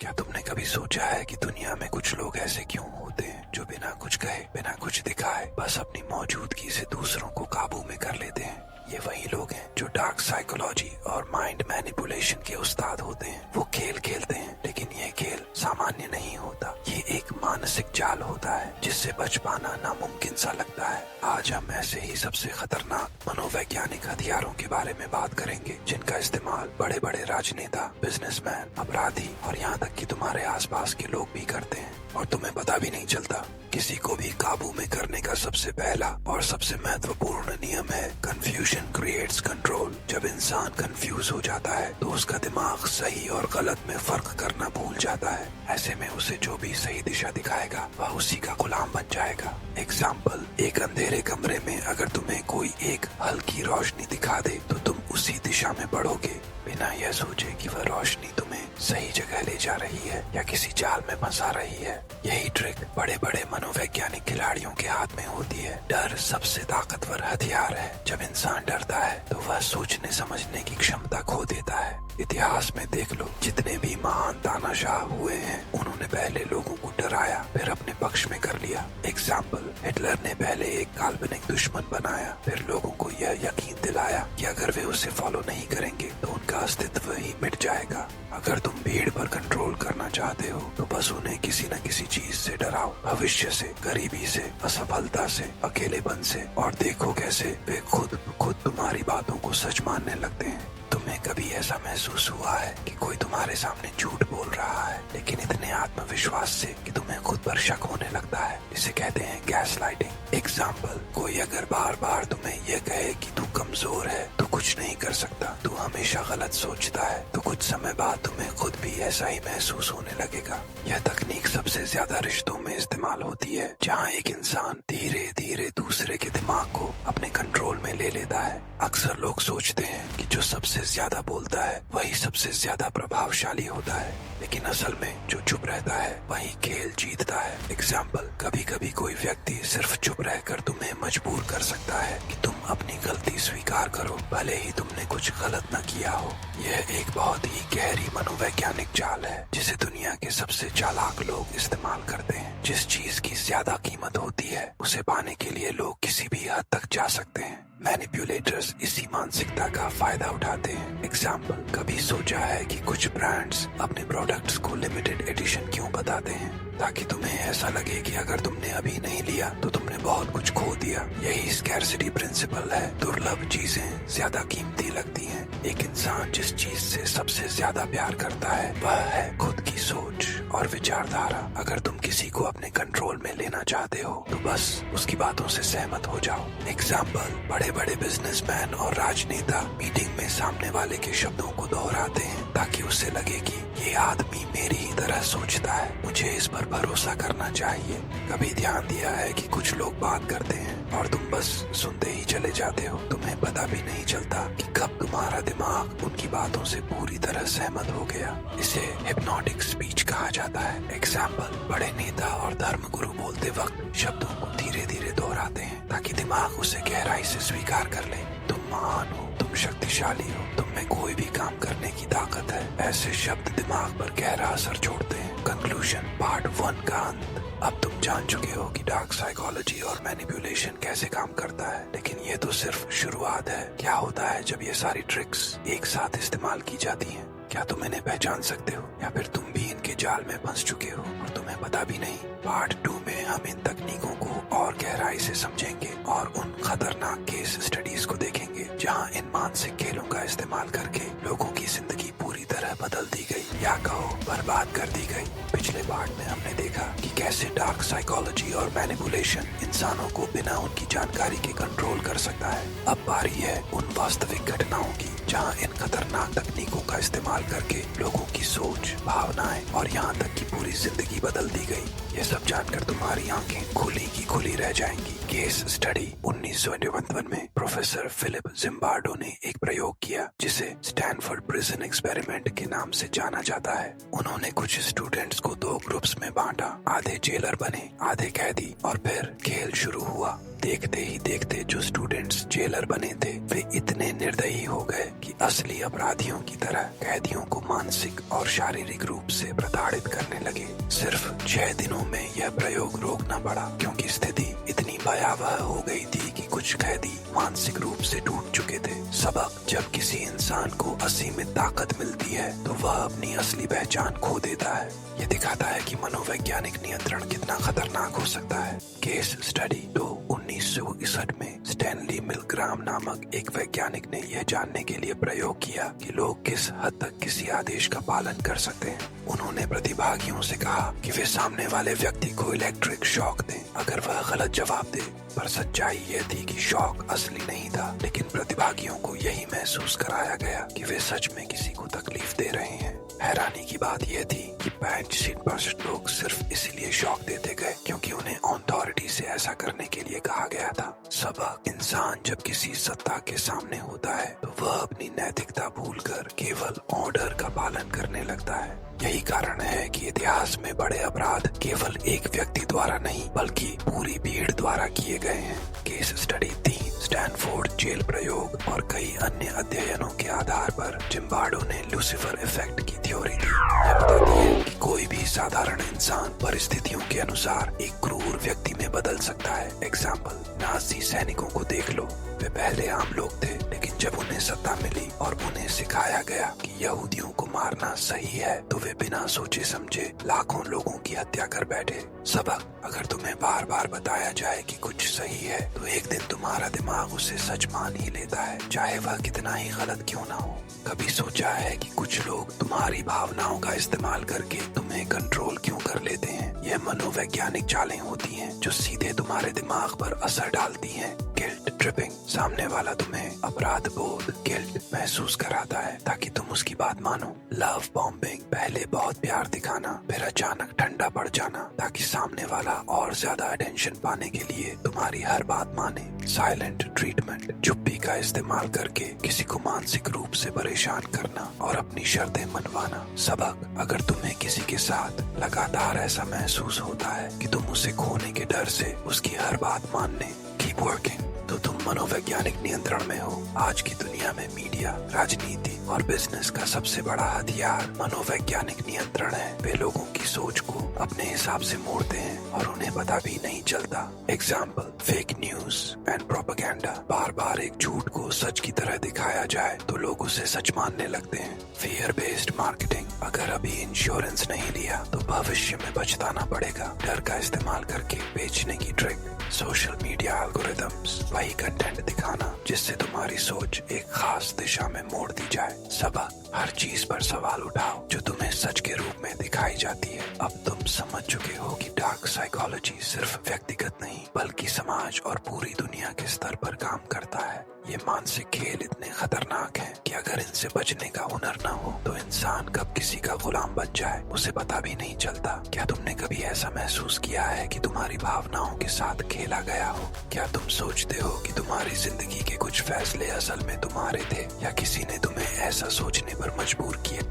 क्या तुमने कभी सोचा है कि दुनिया में कुछ लोग ऐसे क्यों होते हैं जो बिना कुछ कहे, बिना कुछ दिखाए, बस अपनी मौजूदगी से दूसरों को काबू में कर लेते हैं? ये वही लोग हैं जो डार्क साइकोलॉजी और माइंड मैनिपुलेशन के उस्ताद होते हैं। वो खेल खेलते हैं, लेकिन ये खेल सामान्य नहीं होता। ये एक मानसिक जाल होता है जिससे बच पाना नामुमकिन सा लगता है। आज हम ऐसे ही सबसे खतरनाक मनोवैज्ञानिक हथियारों के बारे में बात करेंगे जिनका इस्तेमाल बड़े बड़े राजनेता, बिजनेसमैन, अपराधी और यहाँ तक कि तुम्हारे आसपास के लोग भी करते हैं और तुम्हें पता भी नहीं चलता। किसी को भी काबू में करने का सबसे पहला और सबसे महत्वपूर्ण नियम है कंफ्यूजन क्रिएट्स कंट्रोल। जब इंसान कंफ्यूज हो जाता है तो उसका दिमाग सही और गलत में फर्क करना भूल जाता है। ऐसे में उसे जो भी सही दिशा दिखाएगा वह उसी का गुलाम बन जाएगा। एग्जाम्पल, एक अंधेरे कमरे में अगर तुम्हें कोई एक हल्की रोशनी दिखा दे तो तुम उसी दिशा में बढ़ोगे बिना यह सोचे कि वह रोशनी तुम्हें सही जगह ले जा रही है या किसी जाल में फंसा रही है। यही ट्रिक बड़े बड़े मनोवैज्ञानिक खिलाड़ियों के हाथ में होती है। डर सबसे ताकतवर हथियार है। जब इंसान डरता है तो वह सोचने समझने की क्षमता खो देता है। इतिहास में देख लो, जितने भी महान तानाशाह हुए हैं उन्होंने पहले लोगों को डराया फिर अपने पक्ष में कर लिया। एग्जाम्पल, हिटलर ने पहले एक काल्पनिक दुश्मन बनाया, फिर लोगों को यह यकीन दिलाया कि अगर वे उसे फॉलो नहीं करेंगे तो उनका अस्तित्व ही मिट जाएगा। अगर तुम भीड़ पर कंट्रोल करना चाहते हो तो बस उन्हें किसी न किसी चीज से डराओ, भविष्य से, गरीबी से, असफलता से, अकेलेपन से, और देखो कैसे वे खुद तुम्हारी बातों को सच मानने लगते हैं। तुम्हें कभी ऐसा महसूस हुआ है कि कोई तुम्हारे सामने झूठ बोल रहा है लेकिन इतने आत्मविश्वास से कि तुम्हें खुद पर शक होने लगता है? इसे कहते हैं गैस लाइटिंग। एग्जाम्पल, कोई अगर बार बार तुम्हें यह कहे कि तू कमजोर है, तू कुछ नहीं कर सकता, तू हमेशा गलत सोचता है, तो कुछ समय बाद तुम्हें खुद भी ऐसा ही महसूस होने लगेगा। यह तकनीक सबसे ज्यादा रिश्तों में इस्तेमाल होती है, जहाँ एक इंसान धीरे धीरे दूसरे के दिमाग को अपने कंट्रोल में ले लेता है। अक्सर लोग सोचते हैं कि जो सबसे ज्यादा बोलता है वही सबसे ज्यादा प्रभावशाली होता है, लेकिन असल में जो चुप रहता है वही खेल जीतता है। एग्जाम्पल, कभी कभी कोई व्यक्ति सिर्फ चुप रहकर तुम्हें मजबूर कर सकता है कि तुम अपनी गलती स्वीकार करो, भले ही तुमने कुछ गलत न किया हो। यह एक बहुत ही गहरी मनोवैज्ञानिक जाल है जिसे दुनिया के सबसे चालाक लोग इस्तेमाल करते हैं। जिस चीज की ज्यादा कीमत होती है उसे पाने के लिए लोग किसी भी हद तक जा सकते हैं। मैनिपुलेटर्स इसी मानसिकता का फायदा उठाते हैं। एग्जाम्पल, कभी सोचा है कि कुछ ब्रांड्स अपने प्रोडक्ट्स को लिमिटेड एडिशन क्यों बताते हैं? ताकि तुम्हें ऐसा लगे कि अगर तुमने अभी नहीं लिया तो तुमने बहुत कुछ खो दिया। यही स्कैर्सिटी प्रिंसिपल है। दुर्लभ चीजें ज्यादा कीमती लगती हैं। एक इंसान जिस चीज से सबसे ज्यादा प्यार करता है वह है खुद की सोच और विचारधारा। अगर तुम किसी को अपने कंट्रोल में लेना चाहते हो तो बस उसकी बातों से सहमत हो जाओ। एग्जाम्पल, बड़े बड़े बिजनेसमैन और राजनेता मीटिंग में सामने वाले के शब्दों को दोहराते हैं ताकि उसे लगे कि ये आदमी मेरी ही तरह सोचता है, मुझे इस पर भरोसा करना चाहिए। कभी ध्यान दिया है कि कुछ लोग बात करते हैं और तुम बस सुनते ही चले जाते हो? तुम्हें पता भी नहीं चलता कि कब तुम्हारा दिमाग उनकी बातों से पूरी तरह सहमत हो गया। इसे हिप्नोटिक स्पीच कहा जाता है। एग्जाम्पल, बड़े नेता और धर्मगुरु बोलते वक्त शब्दों को धीरे धीरे दोहराते हैं ताकि दिमाग उसे गहराई से स्वीकार कर ले। तुम महान हो, तुम शक्तिशाली हो, तुम में कोई भी काम करने की ताकत है। ऐसे शब्द दिमाग पर गहरा असर छोड़ते हैं। कंक्लूजन, पार्ट 1 का अंत। अब तुम जान चुके हो कि डार्क साइकोलॉजी और मैनिपुलेशन कैसे काम करता है, लेकिन ये तो सिर्फ शुरुआत है। क्या होता है जब ये सारी ट्रिक्स एक साथ इस्तेमाल की जाती हैं? क्या तुम इन्हें पहचान सकते हो या फिर तुम भी इनके जाल में फंस चुके हो और तुम्हें पता भी नहीं? पार्ट 2 में हम इन तकनीकों को और गहराई से समझेंगे और उन खतरनाक केस स्टडीज को देखेंगे जहां इन मानसिक खेलों का इस्तेमाल करके लोगों की जिंदगी पूरी तरह बदल दी गई या कहो बर्बाद कर दी गई। पिछले पार्ट में हमने देखा कि कैसे डार्क साइकोलॉजी और मैनिपुलेशन इंसानों को बिना उनकी जानकारी के कंट्रोल कर सकता है। अब बारी है उन वास्तविक घटनाओं की जहां इन खतरनाक तकनीकों का इस्तेमाल करके लोगों की सोच, भावनाएं और यहाँ तक की पूरी जिंदगी बदल दी गई। ये सब जानकर तुम्हारी आंखें खुली की खुली रह जाएंगी। केस स्टडी 1951 में प्रोफेसर फिलिप जिम्बार्डो ने एक प्रयोग किया जिसे स्टैनफोर्ड प्रिजन एक्सपेरिमेंट के नाम से जाना जाता है। उन्होंने कुछ स्टूडेंट्स को 2 ग्रुप्स में बांटा, आधे जेलर बने, आधे कैदी, और फिर खेल शुरू हुआ। देखते ही देखते जो स्टूडेंट्स जेलर बने थे वे इतने निर्दयी हो गए कि असली अपराधियों की तरह कैदियों को मानसिक और शारीरिक रूप से प्रताड़ित सिर्फ 6 दिनों में यह प्रयोग रोकना पड़ा क्योंकि स्थिति इतनी भयावह हो गई थी कि कुछ कैदी मानसिक रूप से टूट चुके थे। सबक: जब किसी इंसान को असीमित ताकत मिलती है तो वह अपनी असली पहचान खो देता है। ये दिखाता है कि मनोवैज्ञानिक नियंत्रण कितना खतरनाक हो सकता है। Case study. तो 1961 में स्टैनली मिलग्राम नामक एक वैज्ञानिक ने यह जानने के लिए प्रयोग किया कि लोग किस हद तक किसी आदेश का पालन कर सकते हैं। उन्होंने प्रतिभागियों से कहा कि वे सामने वाले व्यक्ति को इलेक्ट्रिक शॉक दें अगर वह गलत जवाब दे, पर सच्चाई यह थी कि शॉक असली नहीं था, लेकिन प्रतिभागियों को यही महसूस कराया गया कि वे सच में किसी को तकलीफ दे रहे हैं। हैरानी की बात यह थी कि 65% लोग सिर्फ इसीलिए शॉक देते गए क्योंकि उन्हें अथॉरिटी से ऐसा करने के लिए कहा गया था। सबक: इंसान जब किसी सत्ता के सामने होता है तो वह अपनी नैतिकता भूलकर केवल ऑर्डर का पालन करने लगता है। यही कारण है कि इतिहास में बड़े अपराध केवल एक व्यक्ति द्वारा नहीं बल्कि पूरी भीड़ द्वारा किए गए हैं। Case study 3। स्टैनफोर्ड जेल प्रयोग और कई अन्य अध्ययनों के आधार पर जिम्बार्डो ने लूसिफर इफेक्ट की थ्योरी दी। यह बताती है कि कोई भी साधारण इंसान परिस्थितियों के अनुसार एक क्रूर व्यक्ति में बदल सकता है। एग्जाम्पल: नाजी सैनिकों को देख लो। वे पहले आम लोग थे, लेकिन जब उन्हें सत्ता मिली और उन्हें सिखाया गया कि यहूदियों को मारना सही है तो वे बिना सोचे समझे लाखों लोगों की हत्या कर बैठे। सबक: अगर तुम्हें बार बार बताया जाए कि कुछ सही है तो एक दिन तुम्हारा दिमाग उसे सच मान ही लेता है, चाहे वह कितना ही गलत क्यों ना हो। कभी सोचा है कि कुछ लोग तुम्हारी भावनाओं का इस्तेमाल करके तुम्हें कंट्रोल क्यों कर लेते हैं? यह मनोवैज्ञानिक चालें होती हैं जो सीधे तुम्हारे दिमाग पर असर डालती हैं। गिल्ट ट्रिपिंग: सामने वाला तुम्हें अपराध बोध गिल्ट महसूस कराता है ताकि तुम उसकी बात मानो। लव बॉम्बिंग: पहले बहुत प्यार दिखाना फिर अचानक ठंडा पड़ जाना ताकि सामने वाला और ज्यादा अटेंशन पाने के लिए तुम्हारी हर बात माने। साइलेंट ट्रीटमेंट: चुप्पी का इस्तेमाल करके किसी को मानसिक रूप से परेशान करना और अपनी शर्तें मनवाना। सबक: अगर तुम्हें किसी के साथ लगातार ऐसा महसूस होता है कि तुम उसे खोने के डर से उसकी हर बात मानने कीप वर्किंग तो तुम मनोवैज्ञानिक नियंत्रण में हो। आज की दुनिया में मीडिया, राजनीति और बिजनेस का सबसे बड़ा हथियार मनोवैज्ञानिक नियंत्रण है। वे लोगों की सोच को अपने हिसाब से मोड़ते हैं और उन्हें पता भी नहीं चलता। Example: fake news and propaganda. बार बार एक झूठ को सच की तरह दिखाया जाए तो लोग उसे सच मानने लगते हैं। फियर बेस्ड मार्केटिंग: अगर अभी इंश्योरेंस नहीं लिया तो भविष्य में पछताना पड़ेगा। डर का इस्तेमाल करके बेचने की ट्रिक। सोशल मीडिया एल्गोरिथम्स: वही कंटेंट दिखाना जिससे तुम्हारी सोच एक खास दिशा में मोड़ दी जाए। सबक: हर चीज पर सवाल उठाओ जो तुम्हें सच के रूप में दिखाई जाती है। अब तुम समझ चुके हो कि डार्क साइकोलॉजी सिर्फ व्यक्तिगत नहीं बल्कि समाज और पूरी दुनिया के स्तर पर काम करता है। ये मानसिक खेल इतने खतरनाक हैं कि अगर इनसे बचने का हुनर न हो तो इंसान कब किसी का गुलाम बन जाए उसे पता भी नहीं चलता। क्या तुमने कभी ऐसा महसूस किया है कि तुम्हारी भावनाओं के साथ खेला गया हो? क्या तुम सोचते हो कि तुम्हारी जिंदगी के कुछ फैसले असल में तुम्हारे थे या किसी ने तुम्हें ऐसा सोचने पर मजबूर किया?